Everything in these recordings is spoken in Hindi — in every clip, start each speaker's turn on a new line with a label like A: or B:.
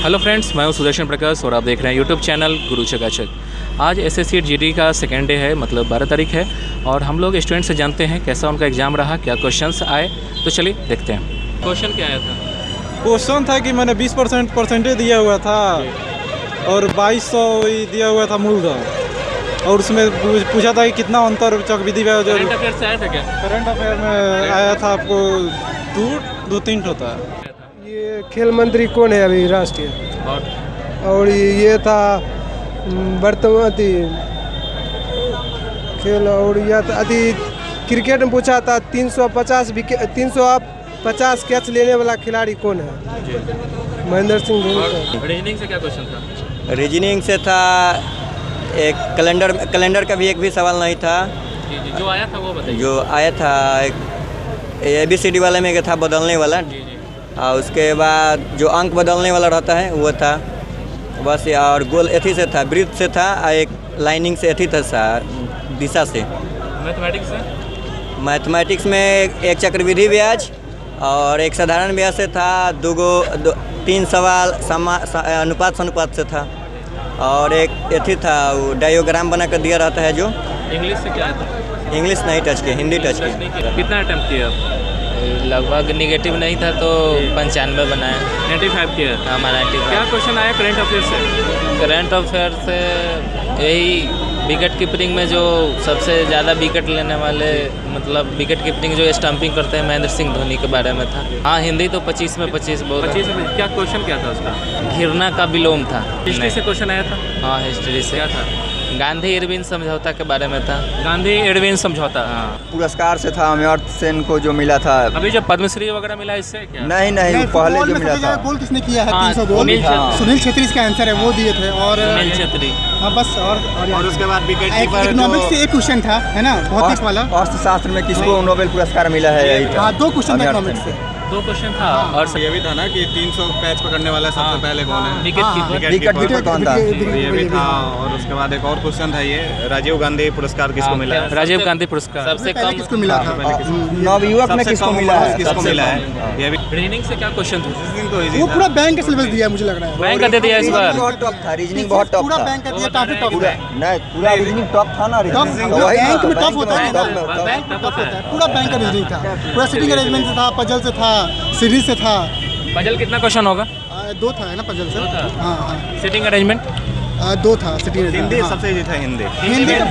A: हेलो फ्रेंड्स, मैं हूं सुदर्शन प्रकाश और आप देख रहे हैं यूट्यूब चैनल गुरु चकाचक। आज एसएससी जीडी का सेकेंड डे है, मतलब 12 तारीख है, और हम लोग स्टूडेंट से जानते हैं कैसा उनका एग्ज़ाम रहा, क्या क्वेश्चंस आए। तो चलिए देखते हैं। क्वेश्चन क्या आया था?
B: क्वेश्चन था कि मैंने 20% परसेंटेज दिया हुआ था और 2200 दिया हुआ था मूलधन, और उसमें पूछा था कि कितना अंतर चक्रवृद्धि ब्याज।
A: करंट अफेयर से आया था क्या?
B: करंट अफेयर में आया था आपको दो तीन होता है।
C: ये खेल मंत्री कौन है अभी राष्ट्रीय? और ये था वर्तमान खेल, और यह था अति क्रिकेट में पूछा था 350 कैच लेने वाला खिलाड़ी कौन है? महेंद्र सिंह धोनी।
A: रीजनिंग से क्या क्वेश्चन था?
D: रीजनिंग से था एक कैलेंडर का भी एक भी सवाल नहीं था।
A: जो आया था वो बताइए।
D: जो आया था ABCD वाले में था बदलने वाला, और उसके बाद जो अंक बदलने वाला रहता है वो था बस। और गोल एथी से था, वृत्त से था, और एक लाइनिंग से एथी था दिशा से। मैथमेटिक्स में एक चक्रवृद्धि ब्याज और एक साधारण ब्याज से था। तीन सवाल अनुपात से था, और एक एथी था वो डायोग्राम बना कर दिया रहता है। जो
A: इंग्लिश से क्या था?
D: इंग्लिश नहीं टच किया, हिंदी टच किया।
A: कितना अटेम्प्ट किया आप?
E: लगभग निगेटिव नहीं था तो 95 बनाया।
A: 95 किया?
E: हाँ, 95।
A: क्या क्वेश्चन आया करंट अफेयर से?
E: करंट अफेयर से यही विकेट कीपिंग में जो सबसे ज़्यादा विकेट लेने वाले, मतलब विकेट कीपिंग जो स्टंपिंग करते हैं, महेंद्र सिंह धोनी के बारे में था। हाँ, हिंदी तो 25 में 25 बहुत।
A: 25 में क्या क्वेश्चन क्या था उसका?
E: घिरना का विलोम था।
A: हिस्ट्री से क्वेश्चन आया था?
E: हाँ, हिस्ट्री से।
A: क्या था?
E: गांधी इरविन समझौता के बारे में था।
A: गांधी इरविन समझौता। हाँ।
D: पुरस्कार से था अमर्त्य सेन को जो मिला था।
A: अभी जो पद्मश्री वगैरह मिला इससे क्या?
D: नहीं, पहले जो मिला था।
C: गोल किसने किया है?
A: 300 गोल।
C: सुनील छेत्री इसका आंसर है, वो दिए थे। और
A: सुनील छेत्री।
C: हाँ बस। और
B: उसके बाद विकेट
C: इकोनॉमिक्स से एक क्वेश्चन था, है ना, भौतिक वाला।
D: अर्थशास्त्र में किसको नोबेल पुरस्कार मिला है? यही था।
C: हाँ, 2 क्वेश्चन था इकोनॉमिक्स से।
A: 2 क्वेश्चन था। और
B: ये भी था ना कि 300 कैच पकड़ने वाला सबसे पहले कौन है?
A: Wicket keeper.
D: विकेट कीपर कौन था?
B: ये भी था। और उसके बाद एक और क्वेश्चन था, ये राजीव गांधी पुरस्कार किसको मिला है?
A: राजीव गांधी पुरस्कार
E: सबसे कम
C: किसको मिला था?
D: नवयुवक में किसको मिला है?
B: किसको मिला है? ये भी
A: रीजनिंग से क्या क्वेश्चन था?
B: तो इजी
C: वो
B: था।
C: पूरा बैंक का सिलेबस दिया है, मुझे लग रहा है।
A: बैंक का दे दिया इस बार।
D: बहुत टफ था, रीजनिंग बहुत टफ
C: पूरा
D: था।
C: बैंक का दिया, काफी टफ है।
D: नहीं, पूरा रीजनिंग टफ था ना।
C: टफ बैंक में टफ होता है ना,
A: टफ
C: बैंक में टफ होता है। पूरा बैंक का रीजनिंग था, पूरा सिटिंग अरेंजमेंट से था, पजल से था, सीरीज से था।
A: पजल कितना क्वेश्चन होगा?
C: 2 था, है ना, पजल से। हाँ,
A: सिटिंग अरेंजमेंट
C: 2 था सिटिंग अरेंजमेंट।
B: हिंदी सबसे इजी था।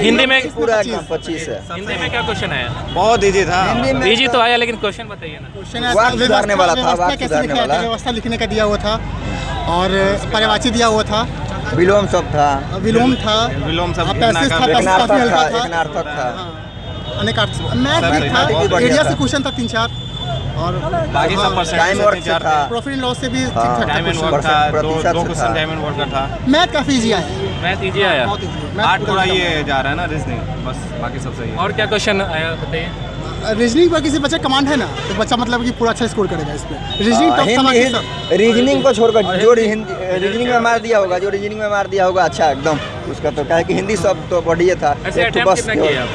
A: हिंदी में
D: पूरा 25 है।
A: हिंदी में क्या क्वेश्चन आया?
B: बहुत इजी था।
A: इजी तो आया, लेकिन क्वेश्चन बताइए ना।
C: क्वेश्चन
D: वाक्य सुधारने वाला था,
C: व्यवस्था
D: वाक्य
C: कैसे
D: सुधारने
C: लिखा है,
D: वाला।
C: व्यवस्था लिखने का दिया हुआ था, और पर्यायवाची दिया हुआ था,
D: विलोम सब था।
C: विलोम था,
B: विलोम सब
C: पैसेज था, पैसेज काफी हल्का था,
D: नार्थक था।
C: अनेक अर्थ। मैथ भी था, एरिया से क्वेश्चन था 3-4, और
B: बाकी सब
D: टाइम वर्क से था।
C: प्रॉफिट एंड लॉस से भी ठीक ठाक था
B: टाइम एंड
C: क्वेश्चन।
B: वर्क था।
D: प्रतिशत
B: दो
D: से
B: क्वेश्चन
D: था।
B: टाइम एंड वर्क का था।
C: मैथ काफी इजी आया,
A: मैथ इजी आया।
C: बहुत इजी।
B: आर्ट थोड़ा ये जा रहा है ना, रीजनिंग बस, बाकी सब सही है।
A: और क्या क्वेश्चन आया बताइए?
C: रीजनिंग पर किसी बच्चे कमांड है ना, तो बच्चा मतलब कि पूरा अच्छा स्कोर करेगा इस पे। रीजनिंग टफ था बाकी सब।
D: रीजनिंग को छोड़कर जो रीजनिंग में मार दिया होगा, अच्छा एकदम उसका तो क्या है कि हिंदी सब तो बढ़िया था।
A: ऐसे
D: एक तो
A: अटेम्प्ट
D: बस
A: कितना किया आप?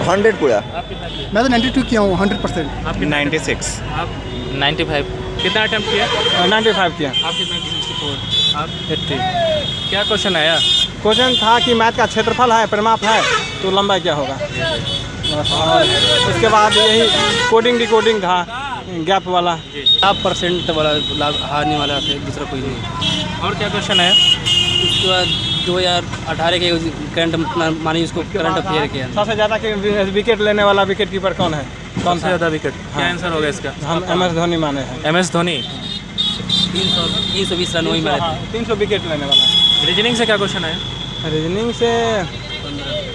D: 100 पूरा।
A: आप कितना किया?
C: मैं तो 92 किया हूँ, 100%।
A: आपकी
B: 96।
A: आप
E: 95।
A: कितना अटेम्प्ट किया?
B: 95 किया।
A: आप कितना? 64। आप 80। क्या क्वेश्चन आया?
B: क्वेश्चन था कि मैथ का क्षेत्रफल है, परिमाप है, तो लंबाई क्या होगा। और उसके बाद यही कोडिंग डिकोडिंग था, गैप वाला।
F: आप परसेंट वाला हारने वाला थे, दूसरा कोई नहीं।
A: और क्या क्वेश्चन आया?
F: उसके बाद 2018 के करंट मानिए उसको करंट अफेयर किया।
B: सबसे ज़्यादा विकेट लेने वाला विकेट कीपर कौन है?
A: कौन सा ज़्यादा विकेट? क्या आंसर होगा इसका?
B: हम MS धोनी माने हैं।
A: MS धोनी।
F: 320 रन वही मारे थे।
B: 300 विकेट लेने वाला।
A: रीजनिंग से क्या क्वेश्चन आया?
B: रीजनिंग से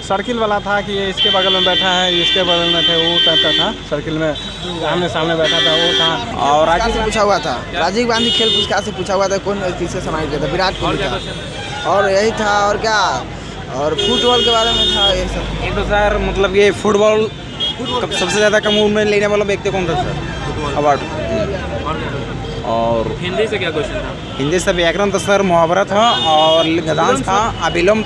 B: सर्किल वाला था कि ये इसके बगल में बैठा है, इसके बगल में थे, वो टाइप का था। सर्किल में आमने सामने बैठा था, वो था।
G: और राजीव से पूछा हुआ था, राजीव गांधी खेल पुरस्कार से पूछा हुआ था, कौन किससे सम्मानित किया था? विराट कोहली था। और यही था, और क्या, और फुटबॉल के बारे में था ये सब।
H: एक तो सर मतलब ये फुटबॉल सबसे ज़्यादा कम उम्र में लेने वाला व्यक्ति कौन था सर? अवार्ड।
A: और हिंदी से क्या क्वेश्चन था?
H: हिंदी से व्याकरण था सर, मुहावरा था, और गद्यांश था, विलोम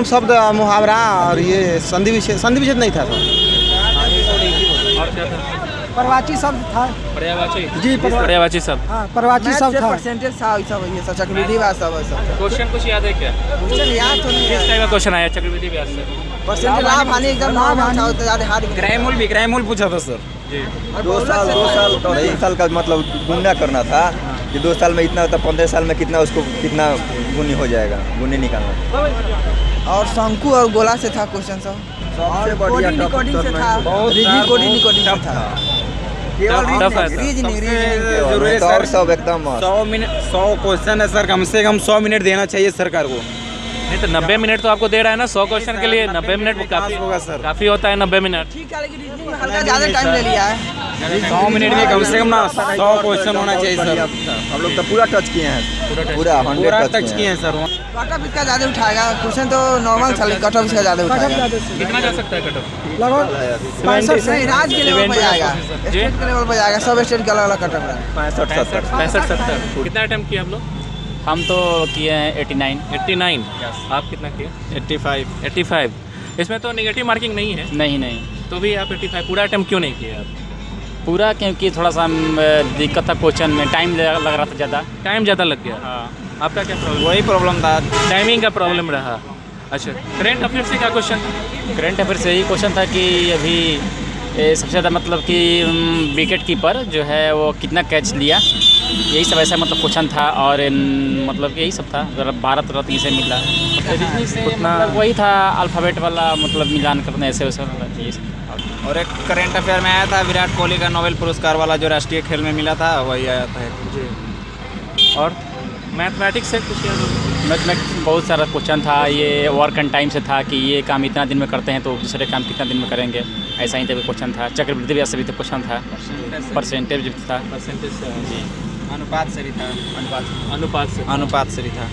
H: शब्द, मुहावरा, और ये संधि विच्छेद नहीं था सर।
A: और क्या था?
C: प्रवाची शब्द था।
A: पर्यायवाची
C: जी,
A: पर्यायवाची शब्द।
C: हाँ, प्रवाची शब्द था।
G: परसेंटेज था सब ये सब चक्रवृद्धि ब्याज सब
A: क्वेश्चन कुछ याद है क्या?
G: क्वेश्चन याद तो नहीं
A: किस
G: है।
A: टाइप का क्वेश्चन आया चक्रवृद्धि ब्याज से?
G: परसेंटेज लाभ हानि एकदम नॉर्मल था, उतना ज़्यादा हार्ड भी नहीं।
H: विक्रय मूल पूछा था सर।
A: जी
D: 2 साल और 3 साल का मतलब गुना करना था कि 2 साल में इतना होता, 15 साल में कितना, उसको कितना गुनी हो जाएगा, गुनी निकालना।
G: और शंकु और गोला से था क्वेश्चन सब।
D: सबसे बढ़िया
G: रिकॉर्डिंग से था, रिकॉर्डिंग से था। केवल
A: टफ है
G: रीजनिंग
H: जरूरी
D: तो और
H: सर।
D: सब एकदम
H: 100 मिनट 100 क्वेश्चन है सर, कम से कम 100 मिनट देना चाहिए सरकार को।
A: नहीं तो 90 मिनट तो आपको दे रहा है ना 100 क्वेश्चन के लिए। 90 मिनट काफी
H: होगा सर।
A: काफी होता है 90 मिनट।
G: ठीक है, लेकिन रीजनिंग में हल्का ज़्यादा टाइम ले लिया है।
H: 100 मिनट में कम से कम ना 100 क्वेश्चन होना चाहिए सर।
D: हम लोग तो पूरा टच किए हैं, पूरा 100
H: पूरा टच किए हैं सर।
G: कट ऑफ इसका ज़्यादा उठाएगा, क्वेश्चन तो नॉर्मल था लेकिन कट ऑफ इसका ज़्यादा उठाएगा।
A: कितना जा सकता है कट ऑफ?
C: लगभग
G: 65 नहीं, राज्य के लेवल पर जाएगा, स्टेट के लेवल पर जाएगा, सब स्टेट का अलग अलग कट ऑफ है।
D: 65-70
A: 65-70। कितना अटेम्प्ट किया आप लोग?
E: हम तो किए हैं 89।
A: 89। आप कितना किए? 85। इसमें तो नेगेटिव मार्किंग नहीं है,
E: नहीं
A: तो भी आप 85 पूरा अटेम्प्ट क्यों नहीं किए आप?
E: पूरा, क्योंकि थोड़ा सा दिक्कत था क्वेश्चन में, टाइम लग रहा था ज़्यादा।
A: टाइम ज़्यादा लग गया।
E: हाँ,
A: आपका क्या प्रॉब्लम?
H: वही प्रॉब्लम था,
A: टाइमिंग का प्रॉब्लम रहा। अच्छा, करंट अफेयर से क्या क्वेश्चन?
E: करंट अफेयर से यही क्वेश्चन था कि अभी सबसे ज़्यादा मतलब कि विकेट कीपर जो है वो कितना कैच लिया, यही सब ऐसा मतलब क्वेश्चन था। और मतलब यही सब था, भारत रत्न से मिला रीजनिंग से मतलब वही था, अल्फ़ाबेट वाला मतलब मिलान करना ऐसे वैसे यही सब।
H: और एक करंट अफेयर में आया था विराट कोहली का नोबेल पुरस्कार वाला जो राष्ट्रीय खेल में मिला था, वही आया था
A: जी। और मैथमेटिक्स से कुछ याद होगा?
E: मैथमेटिक्स बहुत सारा क्वेश्चन था। ये वर्क एंड टाइम से था कि ये काम इतना दिन में करते हैं तो दूसरे काम कितना दिन में करेंगे, ऐसा ही तभी क्वेश्चन था। चक्रवृद्धि ब्याज से भी तो क्वेश्चन था, परसेंटेज भी था,
A: परसेंटेज से
E: जी,
H: अनुपात से भी था।
A: अनुपात से
H: अनुपात से भी था।